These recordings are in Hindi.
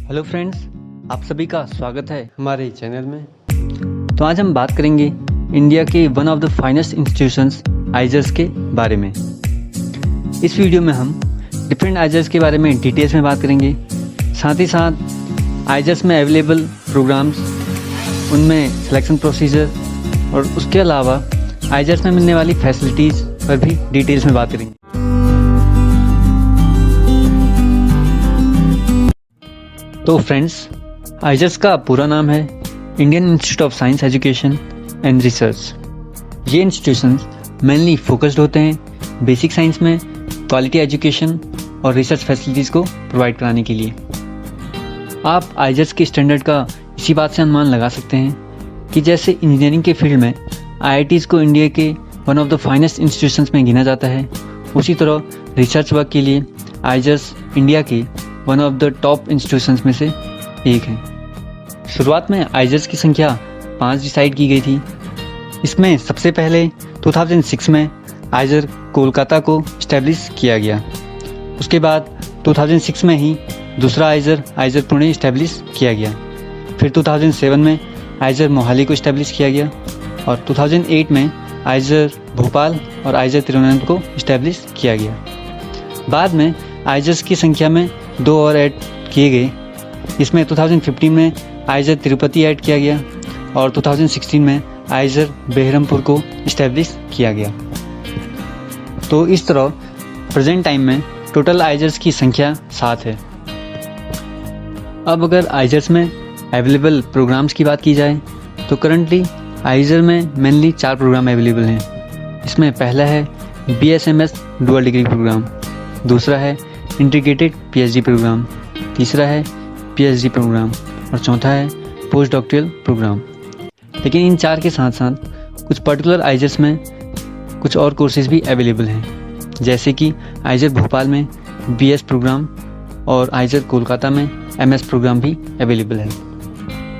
हेलो फ्रेंड्स, आप सभी का स्वागत है हमारे चैनल में। तो आज हम बात करेंगे इंडिया के one of the finest institutions IISERs के बारे में। इस वीडियो में हम डिफरेंट आइजर्स के बारे में डिटेल्स में बात करेंगे, साथ ही साथ आइजर्स में अवेलेबल प्रोग्राम्स, उनमें सिलेक्शन प्रोसीजर और उसके अलावा आइजर्स में मिलने वाली फैसिलिटीज़ पर भी डिटेल्स में बात करेंगे। तो फ्रेंड्स, आइजर्स का पूरा नाम है Indian institute of science education and research. ये इंस्टीट्यूशंस मेनली फोकस्ड होते हैं बेसिक साइंस में क्वालिटी एजुकेशन और रिसर्च फैसिलिटीज़ को प्रोवाइड कराने के लिए। आप आइजर्स के स्टैंडर्ड का इसी बात से अनुमान लगा सकते हैं कि जैसे इंजीनियरिंग के फील्ड में IITs को इंडिया के one of the finest institutions में गिना जाता है, उसी तरह रिसर्च वर्क के लिए आइजर्स इंडिया के one of the top institutions में से एक है। शुरुआत में आइजर्स की संख्या 5 डिसाइड की गई थी। इसमें सबसे पहले 2006 में आइजर कोलकाता को इस्टेब्लिश किया गया। उसके बाद 2006 में ही दूसरा आइजर पुणे इस्टेब्लिश किया गया। फिर 2007 में आइजर मोहाली को इस्टेब्लिश किया गया और 2008 में आइजर भोपाल और आइजर तिरुवनंतपुरम को इस्टेब्लिश किया गया। बाद में आइजर्स की संख्या में 2 और ऐड किए गए। इसमें 2015 में आइजर तिरुपति ऐड किया गया और 2016 में आइजर बेहरमपुर को इस्टेब्लिश किया गया। तो इस तरह प्रेजेंट टाइम में टोटल आइजर्स की संख्या 7 है। अब अगर आइजर्स में अवेलेबल प्रोग्राम्स की बात की जाए तो करंटली आइजर में मेनली 4 प्रोग्राम अवेलेबल हैं। इसमें पहला है BSMS डुअल डिग्री प्रोग्राम, दूसरा है इंटीग्रेटेड PhD प्रोग्राम, तीसरा है PhD प्रोग्राम और चौथा है पोस्ट डॉक्टरल प्रोग्राम। लेकिन इन 4 के साथ साथ कुछ पर्टिकुलर आइजर्स में कुछ और कोर्सेज भी अवेलेबल हैं, जैसे कि आइजर भोपाल में BS प्रोग्राम और आइजर कोलकाता में MS प्रोग्राम भी अवेलेबल है।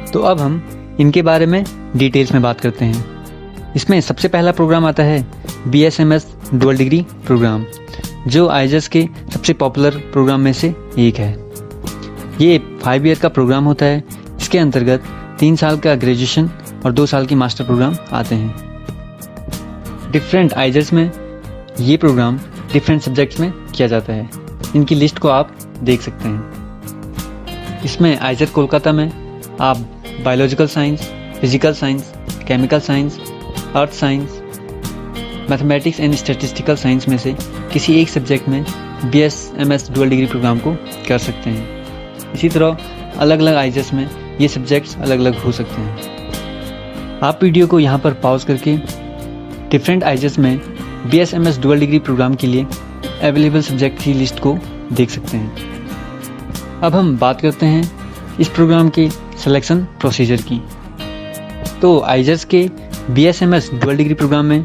तो अब हम इनके बारे में डिटेल्स में बात करते हैं। इसमें सबसे पहला प्रोग्राम आता है BSMS डुअल डिग्री प्रोग्राम, जो आइजर्स के सबसे पॉपुलर प्रोग्राम में से एक है। ये 5 ईयर का प्रोग्राम होता है। इसके अंतर्गत 3 साल का ग्रेजुएशन और 2 साल की मास्टर प्रोग्राम आते हैं। डिफरेंट आइजर्स में ये प्रोग्राम डिफरेंट सब्जेक्ट्स में किया जाता है। इनकी लिस्ट को आप देख सकते हैं। इसमें आइजर कोलकाता में आप biological science, physical science, chemical science, earth science, mathematics and statistical science में से किसी एक सब्जेक्ट में BSMS डुअल डिग्री प्रोग्राम को कर सकते हैं। इसी तरह अलग अलग आइजर्स में ये सब्जेक्ट्स अलग अलग हो सकते हैं। आप वीडियो को यहाँ पर पॉज करके डिफरेंट आइजर्स में BSMS डुअल डिग्री प्रोग्राम के लिए अवेलेबल सब्जेक्ट की लिस्ट को देख सकते हैं। अब हम बात करते हैं इस प्रोग्राम के सिलेक्शन प्रोसीजर की। तो आइजर्स के BSMS डुअल डिग्री प्रोग्राम में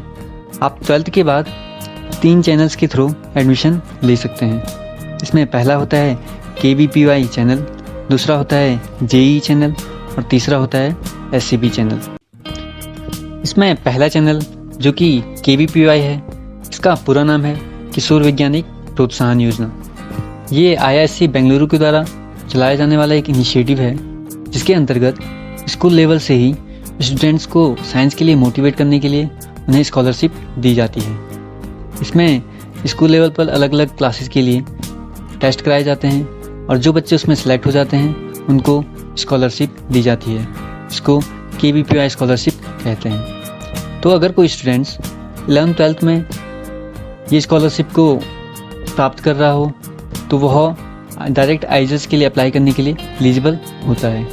आप 12th के बाद 3 चैनल्स के थ्रू एडमिशन ले सकते हैं। इसमें पहला होता है KVPY चैनल, दूसरा होता है JEE चैनल और तीसरा होता है SCB चैनल। इसमें पहला चैनल जो कि KVPY है, इसका पूरा नाम है किशोर वैज्ञानिक प्रोत्साहन योजना। ये IISc बेंगलुरु के द्वारा चलाया जाने वाला एक इनिशिएटिव है, जिसके अंतर्गत स्कूल लेवल से ही स्टूडेंट्स को साइंस के लिए मोटिवेट करने के लिए उन्हें स्कॉलरशिप दी जाती है। इसमें स्कूल लेवल पर अलग अलग क्लासेस के लिए टेस्ट कराए जाते हैं और जो बच्चे उसमें सेलेक्ट हो जाते हैं उनको स्कॉलरशिप दी जाती है। इसको KVPY स्कॉलरशिप कहते हैं। तो अगर कोई स्टूडेंट्स 11th-12th में ये स्कॉलरशिप को प्राप्त कर रहा हो तो वह डायरेक्ट आइजर्स के लिए अप्लाई करने के लिए एलिजिबल होता है,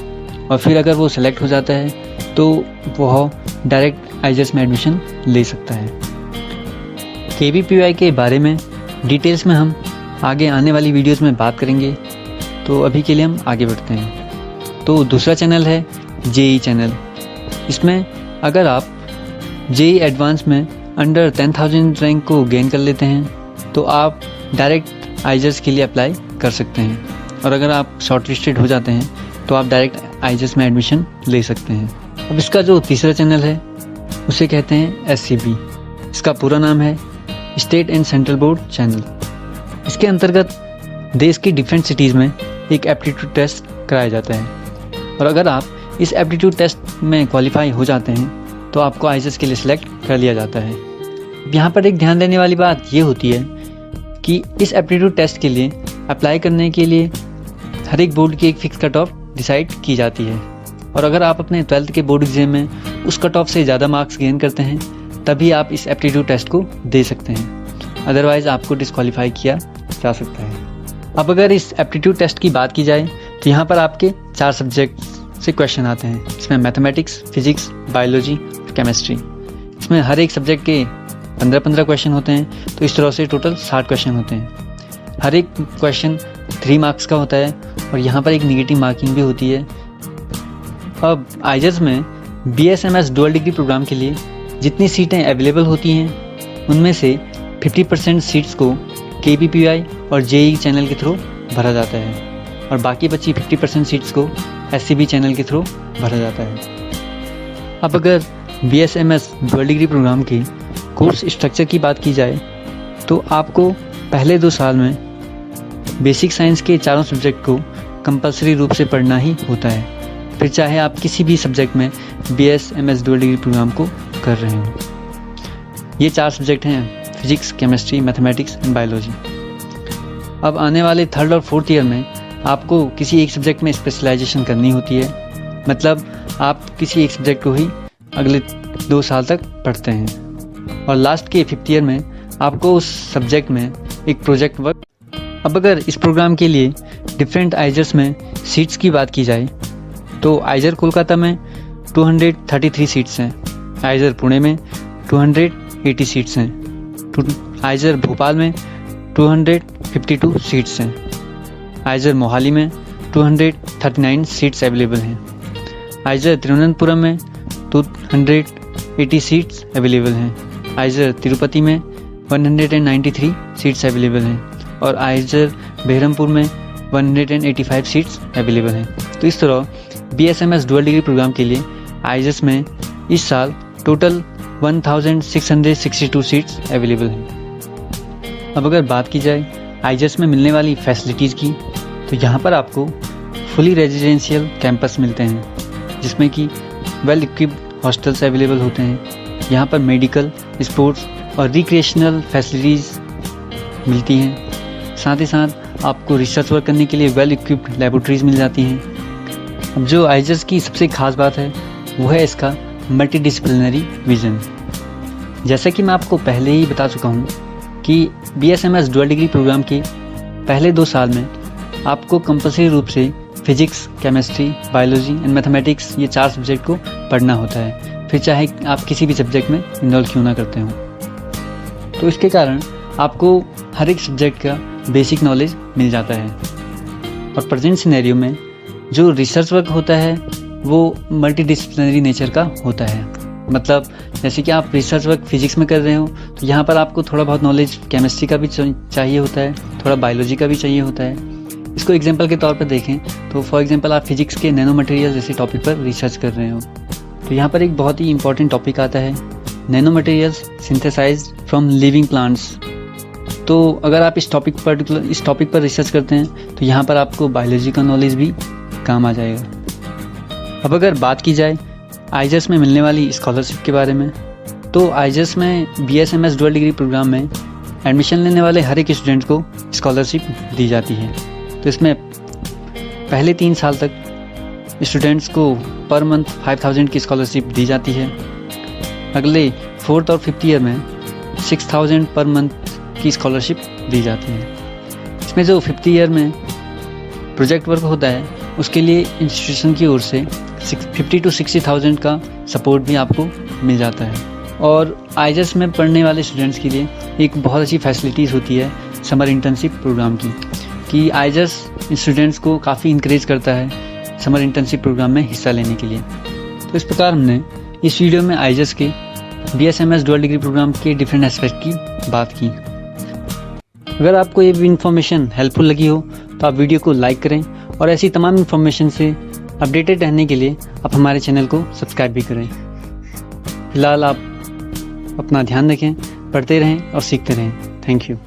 और फिर अगर वो सेलेक्ट हो जाता है तो वह डायरेक्ट आइजर्स में एडमिशन ले सकता है। KVPY के बारे में डिटेल्स में हम आगे आने वाली वीडियोस में बात करेंगे। तो अभी के लिए हम आगे बढ़ते हैं। तो दूसरा चैनल है JEE चैनल। इसमें अगर आप JEE एडवांस में अंडर 10,000 रैंक को गेन कर लेते हैं तो आप डायरेक्ट आइजर्स के लिए अप्लाई कर सकते हैं, और अगर आप शॉर्ट लिस्टेड हो जाते हैं तो आप डायरेक्ट आइजर्स में एडमिशन ले सकते हैं। अब इसका जो तीसरा चैनल है उसे कहते हैं SCB। इसका पूरा नाम है state and central board channel. इसके अंतर्गत देश की डिफरेंट सिटीज़ में एक एप्टीट्यूड टेस्ट कराया जाता है। और अगर आप इस एप्टीट्यूड टेस्ट में क्वालिफाई हो जाते हैं तो आपको आईजेस के लिए सिलेक्ट कर लिया जाता है। यहाँ पर एक ध्यान देने वाली बात ये होती है कि इस एप्टीट्यूड टेस्ट के लिए अप्लाई करने के लिए हर एक बोर्ड की एक फिक्स कट ऑफ डिसाइड की जाती है, और अगर आप अपने 12th के बोर्ड एग्जाम में उस कट ऑफ से ज़्यादा मार्क्स गेन करते हैं तभी आप इस एप्टीट्यूड टेस्ट को दे सकते हैं, अदरवाइज़ आपको डिस्क्वालीफाई किया जा सकता है। अब अगर इस एप्टीट्यूड टेस्ट की बात की जाए तो यहाँ पर आपके 4 सब्जेक्ट से क्वेश्चन आते हैं। इसमें मैथमेटिक्स, फिजिक्स, बायोलॉजी और केमिस्ट्री। इसमें हर एक सब्जेक्ट के 15-15 क्वेश्चन होते हैं, तो इस तरह से टोटल 60 क्वेश्चन होते हैं। हर एक क्वेश्चन 3 मार्क्स का होता है और यहाँ पर एक निगेटिव मार्किंग भी होती है। अब आईजेस में BSMS डुअल डिग्री प्रोग्राम के लिए जितनी सीटें अवेलेबल होती हैं उनमें से 50% सीट्स को KPPI और JEE चैनल के थ्रू भरा जाता है और बाकी बची 50% सीट्स को SCB चैनल के थ्रू भरा जाता है। अब अगर BSMS डुअल डिग्री प्रोग्राम के कोर्स स्ट्रक्चर की बात की जाए तो आपको पहले 2 साल में बेसिक साइंस के चारों सब्जेक्ट को कंपलसरी रूप से पढ़ना ही होता है, फिर चाहे आप किसी भी सब्जेक्ट में BSMS डुअल डिग्री प्रोग्राम को कर रहे हो। ये 4 सब्जेक्ट हैं physics, chemistry, mathematics and biology. अब आने वाले 3rd और 4th ईयर में आपको किसी एक सब्जेक्ट में स्पेशलाइजेशन करनी होती है, मतलब आप किसी एक सब्जेक्ट को ही अगले 2 साल तक पढ़ते हैं और लास्ट के 5th ईयर में आपको उस सब्जेक्ट में एक प्रोजेक्ट वर्क। अब अगर इस प्रोग्राम के लिए डिफरेंट आइजर्स में सीट्स की बात की जाए तो आइजर कोलकाता में 233 सीट्स हैं, आइजर पुणे में 280 सीट्स हैं, आइजर भोपाल में 252 सीट्स हैं, आइजर मोहाली में 239 सीट्स अवेलेबल हैं, आइजर तिरुवनंतपुरम में 280 सीट्स अवेलेबल हैं, आइजर तिरुपति में 193 सीट्स अवेलेबल हैं और आइजर बहरमपुर में 185 सीट्स अवेलेबल हैं। तो इस तरह BSMS डुअल डिग्री प्रोग्राम के लिए आईजेस में इस साल टोटल 1662 सीट्स अवेलेबल हैं। अब अगर बात की जाए आईजेस में मिलने वाली फैसिलिटीज़ की तो यहाँ पर आपको फुली रेजिडेंशियल कैंपस मिलते हैं जिसमें कि वेल इक्विप्ड हॉस्टल्स अवेलेबल होते हैं। यहाँ पर मेडिकल, स्पोर्ट्स और रिक्रिएशनल फैसिलिटीज़ मिलती हैं। साथ ही साथ आपको रिसर्च वर्क करने के लिए वेल इक्विप्ड लेबोरेटरीज मिल जाती हैं। अब जो आईजेस की सबसे खास बात है वो है इसका मल्टीडिसिप्लिनरी विज़न। जैसा कि मैं आपको पहले ही बता चुका हूँ कि BSMS डुअल डिग्री प्रोग्राम के पहले 2 साल में आपको कंपल्सरी रूप से physics, chemistry, biology and mathematics ये 4 सब्जेक्ट को पढ़ना होता है, फिर चाहे आप किसी भी सब्जेक्ट में इन्वॉल्व क्यों ना करते हो। तो इसके कारण आपको हर एक सब्जेक्ट का बेसिक नॉलेज मिल जाता है। और प्रेजेंट सिनेरियो में जो रिसर्च वर्क होता है वो मल्टीडिसिप्लिनरी नेचर का होता है। मतलब जैसे कि आप रिसर्च वर्क फिजिक्स में कर रहे हो तो यहाँ पर आपको थोड़ा बहुत नॉलेज केमिस्ट्री का भी चाहिए होता है, थोड़ा बायोलॉजी का भी चाहिए होता है। इसको एग्जांपल के तौर पर देखें तो फॉर एग्जांपल आप फिजिक्स के नैनो मटेरियल जैसे टॉपिक पर रिसर्च कर रहे हो तो यहाँ पर एक बहुत ही इंपॉर्टेंट टॉपिक आता है nano materials synthesized from living plants. तो अगर आप इस टॉपिक पर रिसर्च करते हैं तो यहाँ पर आपको बायोलॉजी का नॉलेज भी काम आ जाएगा। अब अगर बात की जाए आईजेस में मिलने वाली स्कॉलरशिप के बारे में तो आईजेस में BSMS डुअल डिग्री प्रोग्राम में एडमिशन लेने वाले हर एक स्टूडेंट को स्कॉलरशिप दी जाती है। तो इसमें पहले 3 साल तक स्टूडेंट्स को पर मंथ 5000 की स्कॉलरशिप दी जाती है। अगले 4th और 5th ईयर में 6000 पर मंथ की स्कॉलरशिप दी जाती है। इसमें जो 5th ईयर में प्रोजेक्ट वर्क होता है उसके लिए इंस्टीट्यूशन की ओर से 50 to 60,000 का सपोर्ट भी आपको मिल जाता है। और आईजेस में पढ़ने वाले स्टूडेंट्स के लिए एक बहुत अच्छी फैसिलिटीज़ होती है समर इंटर्नशिप प्रोग्राम की, कि आईजेस स्टूडेंट्स को काफ़ी इंकरेज करता है समर इंटर्नशिप प्रोग्राम में हिस्सा लेने के लिए। तो इस प्रकार हमने इस वीडियो में आईजेस के BSMS डुअल डिग्री प्रोग्राम के डिफरेंट एस्पेक्ट की बात की। अगर आपको ये इन्फॉर्मेशन हेल्पफुल लगी हो तो आप वीडियो को लाइक करें और ऐसी तमाम इन्फॉर्मेशन से अपडेटेड रहने के लिए आप हमारे चैनल को सब्सक्राइब भी करें। फिलहाल आप अपना ध्यान रखें, पढ़ते रहें और सीखते रहें। Thank you.